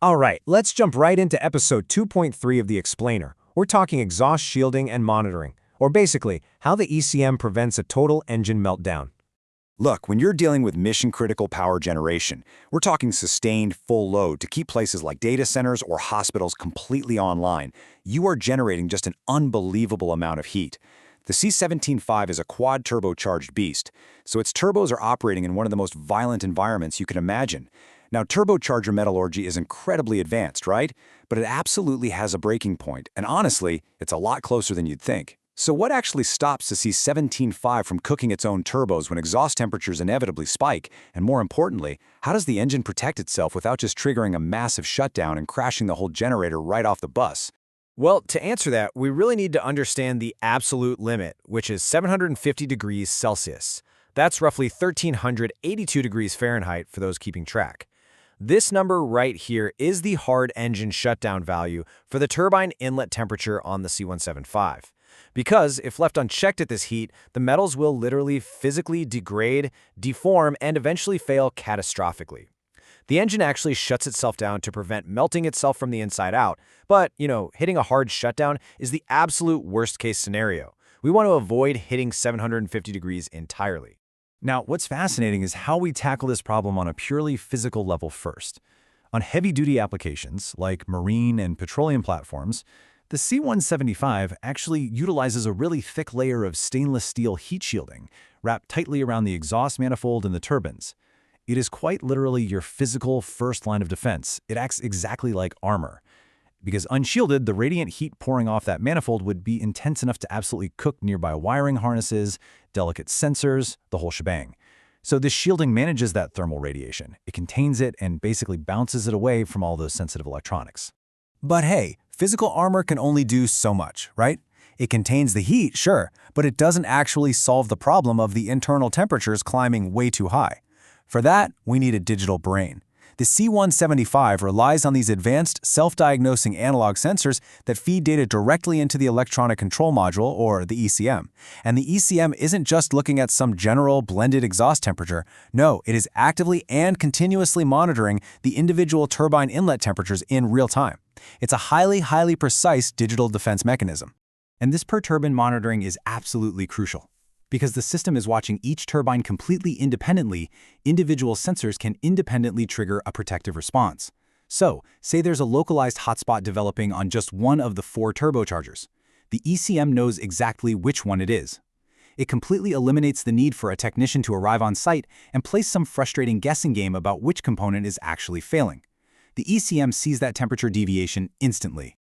All right, let's jump right into episode 2.3 of The Explainer. We're talking exhaust shielding and monitoring, or basically, how the ECM prevents a total engine meltdown. Look, when you're dealing with mission-critical power generation, we're talking sustained full load to keep places like data centers or hospitals completely online. You are generating just an unbelievable amount of heat. The C175 is a quad-turbocharged beast, so its turbos are operating in one of the most violent environments you can imagine. Now, turbocharger metallurgy is incredibly advanced, right? But it absolutely has a breaking point, and honestly, it's a lot closer than you'd think. So what actually stops the C175 from cooking its own turbos when exhaust temperatures inevitably spike? And more importantly, how does the engine protect itself without just triggering a massive shutdown and crashing the whole generator right off the bus? Well, to answer that, we really need to understand the absolute limit, which is 750 degrees Celsius. That's roughly 1,382 degrees Fahrenheit for those keeping track. This number right here is the hard engine shutdown value for the turbine inlet temperature on the C175. Because if left unchecked at this heat, the metals will literally physically degrade, deform, and eventually fail catastrophically. The engine actually shuts itself down to prevent melting itself from the inside out, but, hitting a hard shutdown is the absolute worst-case scenario. We want to avoid hitting 750 degrees entirely. Now, what's fascinating is how we tackle this problem on a purely physical level first. On heavy-duty applications, like marine and petroleum platforms, the C175 actually utilizes a really thick layer of stainless steel heat shielding wrapped tightly around the exhaust manifold and the turbines. It is quite literally your physical first line of defense. It acts exactly like armor. Because unshielded, the radiant heat pouring off that manifold would be intense enough to absolutely cook nearby wiring harnesses, delicate sensors, the whole shebang. So this shielding manages that thermal radiation. It contains it and basically bounces it away from all those sensitive electronics. But hey, physical armor can only do so much, right? It contains the heat, sure, but it doesn't actually solve the problem of the internal temperatures climbing way too high. For that, we need a digital brain. The C175 relies on these advanced, self-diagnosing analog sensors that feed data directly into the electronic control module, or the ECM. And the ECM isn't just looking at some general blended exhaust temperature. No, it is actively and continuously monitoring the individual turbine inlet temperatures in real time. It's a highly precise digital defense mechanism. And this per-turbine monitoring is absolutely crucial. Because the system is watching each turbine completely independently, individual sensors can independently trigger a protective response. So, say there's a localized hotspot developing on just one of the 4 turbochargers. The ECM knows exactly which one it is. It completely eliminates the need for a technician to arrive on site and play some frustrating guessing game about which component is actually failing. The ECM sees that temperature deviation instantly.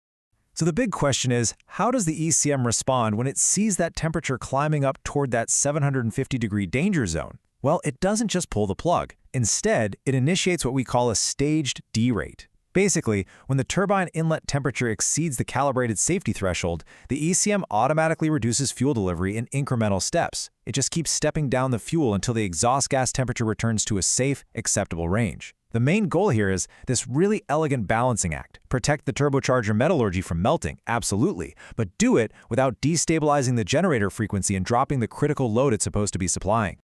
So the big question is, how does the ECM respond when it sees that temperature climbing up toward that 750-degree danger zone? Well, it doesn't just pull the plug. Instead, it initiates what we call a staged derate. Basically, when the turbine inlet temperature exceeds the calibrated safety threshold, the ECM automatically reduces fuel delivery in incremental steps. It just keeps stepping down the fuel until the exhaust gas temperature returns to a safe, acceptable range. The main goal here is this really elegant balancing act. Protect the turbocharger metallurgy from melting, absolutely, but do it without destabilizing the generator frequency and dropping the critical load it's supposed to be supplying.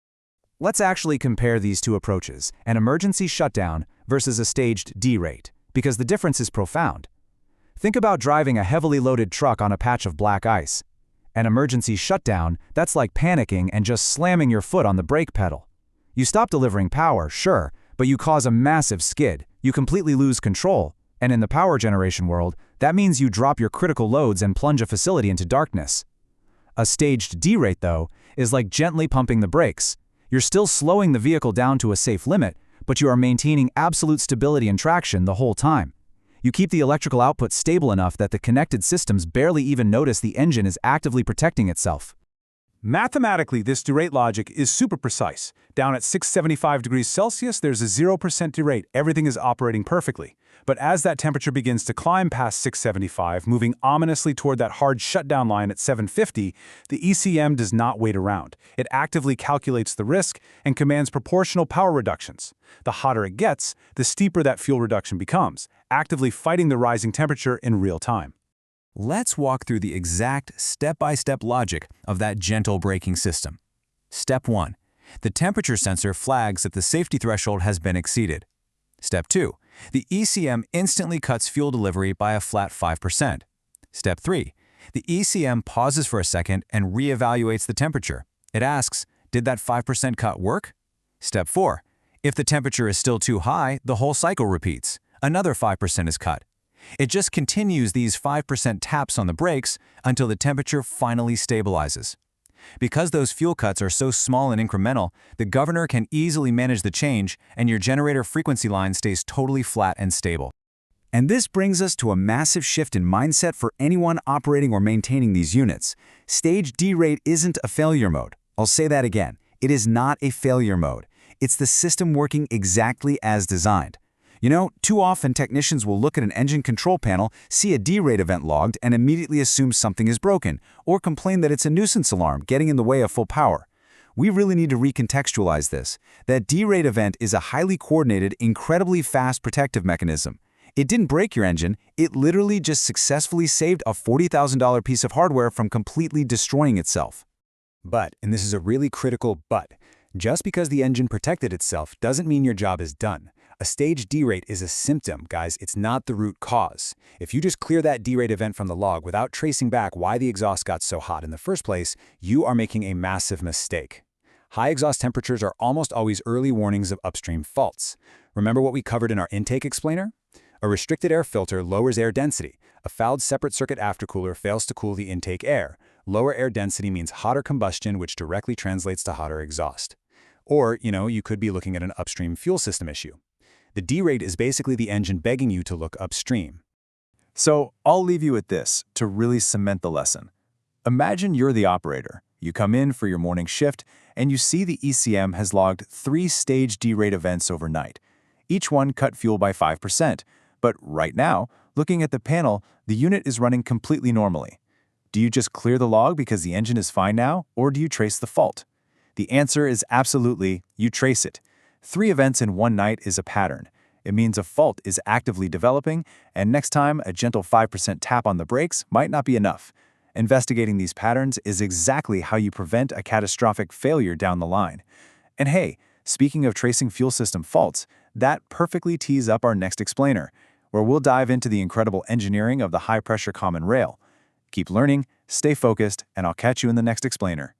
Let's actually compare these two approaches, an emergency shutdown versus a staged derate, because the difference is profound. Think about driving a heavily loaded truck on a patch of black ice. An emergency shutdown, that's like panicking and just slamming your foot on the brake pedal. You stop delivering power, sure, but you cause a massive skid. You completely lose control. And in the power generation world, that means you drop your critical loads and plunge a facility into darkness. A staged derate, though, is like gently pumping the brakes. You're still slowing the vehicle down to a safe limit, but you are maintaining absolute stability and traction the whole time. You keep the electrical output stable enough that the connected systems barely even notice the engine is actively protecting itself. Mathematically, this derate logic is super precise. Down at 675 degrees Celsius, there's a 0% derate. Everything is operating perfectly. But as that temperature begins to climb past 675, moving ominously toward that hard shutdown line at 750, the ECM does not wait around. It actively calculates the risk and commands proportional power reductions. The hotter it gets, the steeper that fuel reduction becomes, actively fighting the rising temperature in real time. Let's walk through the exact step-by-step logic of that gentle braking system. Step 1. The temperature sensor flags that the safety threshold has been exceeded. Step 2. The ECM instantly cuts fuel delivery by a flat 5%. Step 3. The ECM pauses for a second and reevaluates the temperature. It asks, did that 5% cut work? Step 4. If the temperature is still too high, the whole cycle repeats. Another 5% is cut. It just continues these 5% taps on the brakes until the temperature finally stabilizes. Because those fuel cuts are so small and incremental, the governor can easily manage the change and your generator frequency line stays totally flat and stable. And this brings us to a massive shift in mindset for anyone operating or maintaining these units. Stage D-rate isn't a failure mode. I'll say that again. It is not a failure mode. It's the system working exactly as designed. You know, too often technicians will look at an engine control panel, see a D-rate event logged, and immediately assume something is broken, or complain that it's a nuisance alarm getting in the way of full power. We really need to recontextualize this. That D-rate event is a highly coordinated, incredibly fast protective mechanism. It didn't break your engine, it literally just successfully saved a $40,000 piece of hardware from completely destroying itself. But, and this is a really critical but, just because the engine protected itself doesn't mean your job is done. A stage D-rate is a symptom, guys. It's not the root cause. If you just clear that D-rate event from the log without tracing back why the exhaust got so hot in the first place, you are making a massive mistake. High exhaust temperatures are almost always early warnings of upstream faults. Remember what we covered in our intake explainer? A restricted air filter lowers air density. A fouled separate circuit aftercooler fails to cool the intake air. Lower air density means hotter combustion, which directly translates to hotter exhaust. Or, you could be looking at an upstream fuel system issue. The D-rate is basically the engine begging you to look upstream. So I'll leave you with this to really cement the lesson. Imagine you're the operator. You come in for your morning shift, and you see the ECM has logged 3 stage D-rate events overnight. Each one cut fuel by 5%. But right now, looking at the panel, the unit is running completely normally. Do you just clear the log because the engine is fine now, or do you trace the fault? The answer is absolutely, you trace it. 3 events in one night is a pattern. It means a fault is actively developing, and next time a gentle 5% tap on the brakes might not be enough. Investigating these patterns is exactly how you prevent a catastrophic failure down the line. And hey, speaking of tracing fuel system faults, that perfectly tees up our next explainer, where we'll dive into the incredible engineering of the high-pressure common rail. Keep learning, stay focused, and I'll catch you in the next explainer.